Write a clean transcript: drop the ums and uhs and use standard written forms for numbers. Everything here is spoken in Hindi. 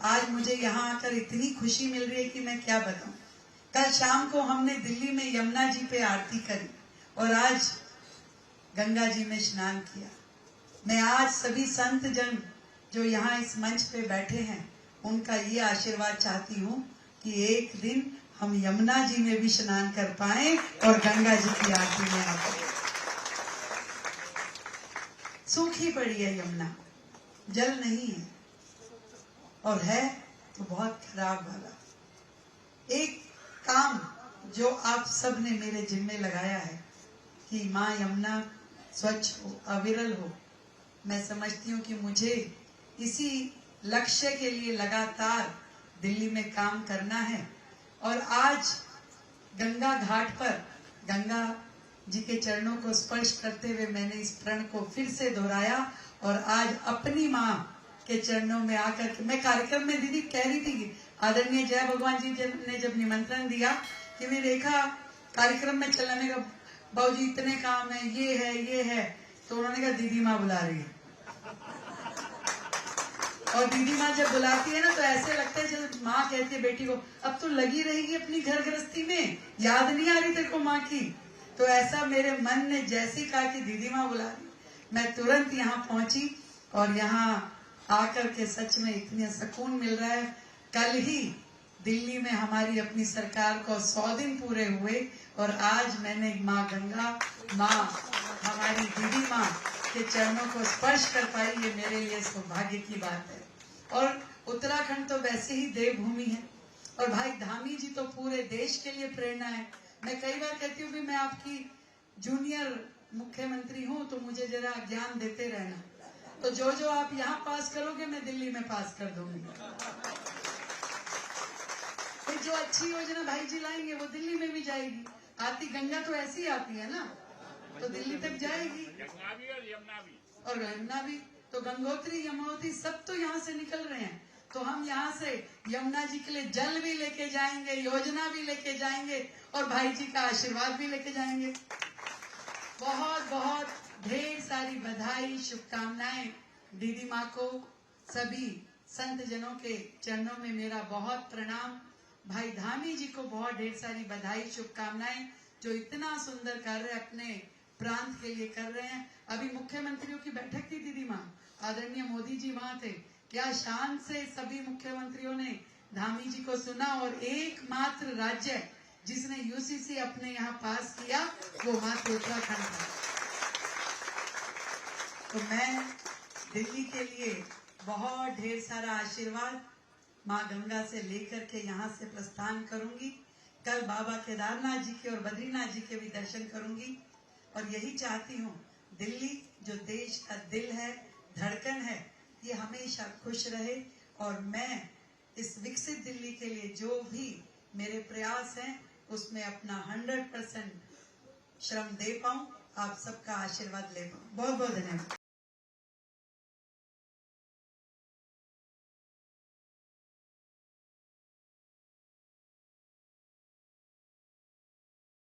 आज मुझे यहाँ आकर इतनी खुशी मिल रही है कि मैं क्या बताऊं। कल शाम को हमने दिल्ली में यमुना जी पे आरती करी और आज गंगा जी में स्नान किया। मैं आज सभी संत जन जो यहाँ इस मंच पे बैठे हैं उनका ये आशीर्वाद चाहती हूँ कि एक दिन हम यमुना जी में भी स्नान कर पाए और गंगा जी की आरती में आ पाए। सूखी पड़ी है यमुना, जल नहीं है और है तो बहुत खराब वाला। एक काम जो आप सब ने मेरे जिम्मे लगाया है कि माँ यमुना स्वच्छ हो, अविरल हो। मैं समझती हूँ कि मुझे इसी लक्ष्य के लिए लगातार दिल्ली में काम करना है और आज गंगा घाट पर गंगा जी के चरणों को स्पर्श करते हुए मैंने इस प्रण को फिर से दोहराया और आज अपनी माँ के चरणों में आकर के मैं कार्यक्रम में दीदी कह रही थी कि आदरणीय जय भगवान जी ने जब निमंत्रण दिया कि मैं रेखा कार्यक्रम में चलना, मेरा बाबूजी इतने काम है, ये है, तो उन्होंने कहा दीदी माँ बुला रही है। और दीदी माँ जब बुलाती है ना तो ऐसे लगता है जब माँ कहती है बेटी को अब तो लगी रहेगी अपनी घर गृहस्थी में, याद नहीं आ रही तेरे को माँ की। तो ऐसा मेरे मन ने जैसे कहा कि दीदी माँ बुला रही, मैं तुरंत यहाँ पहुंची और यहाँ आकर के सच में इतने सुकून मिल रहा है। कल ही दिल्ली में हमारी अपनी सरकार को 100 दिन पूरे हुए और आज मैंने माँ गंगा, माँ हमारी दीदी माँ के चरणों को स्पर्श कर पाई, ये मेरे लिए सौभाग्य की बात है। और उत्तराखंड तो वैसे ही देवभूमि है और भाई धामी जी तो पूरे देश के लिए प्रेरणा है। मैं कई बार कहती हूँ कि मैं आपकी जूनियर मुख्यमंत्री हूँ तो मुझे जरा ज्ञान देते रहना, तो जो आप यहाँ पास करोगे मैं दिल्ली में पास कर दूंगी। जो अच्छी योजना भाई जी लाएंगे वो दिल्ली में भी जाएगी। आती गंगा तो ऐसी आती है ना, तो दिल्ली तक जाएगी और यमुना भी। तो गंगोत्री यमुनोत्री सब तो यहाँ से निकल रहे हैं, तो हम यहाँ से यमुना जी के लिए जल भी लेके जाएंगे, योजना भी लेके जाएंगे और भाई जी का आशीर्वाद भी लेके जाएंगे। बहुत बहुत ढेर सारी बधाई, शुभकामनाएं दीदी माँ को। सभी संत जनों के चरणों में मेरा बहुत प्रणाम। भाई धामी जी को बहुत ढेर सारी बधाई, शुभकामनाएं, जो इतना सुंदर कार्य अपने प्रांत के लिए कर रहे हैं। अभी मुख्यमंत्रियों की बैठक थी दीदी माँ, आदरणीय मोदी जी वहां थे। क्या शान से सभी मुख्यमंत्रियों ने धामी जी को सुना और एकमात्र राज्य जिसने यूसीसी अपने यहाँ पास किया वो मात्र उत्तराखंड था। तो मैं दिल्ली के लिए बहुत ढेर सारा आशीर्वाद माँ गंगा से लेकर के यहाँ से प्रस्थान करूंगी। कल बाबा केदारनाथ जी के और बद्रीनाथ जी के भी दर्शन करूंगी और यही चाहती हूँ दिल्ली जो देश का दिल है, धड़कन है, ये हमेशा खुश रहे और मैं इस विकसित दिल्ली के लिए जो भी मेरे प्रयास हैं उसमें अपना 100% श्रम दे पाऊं, आप सबका आशीर्वाद ले पाऊं। बहुत बहुत धन्यवाद।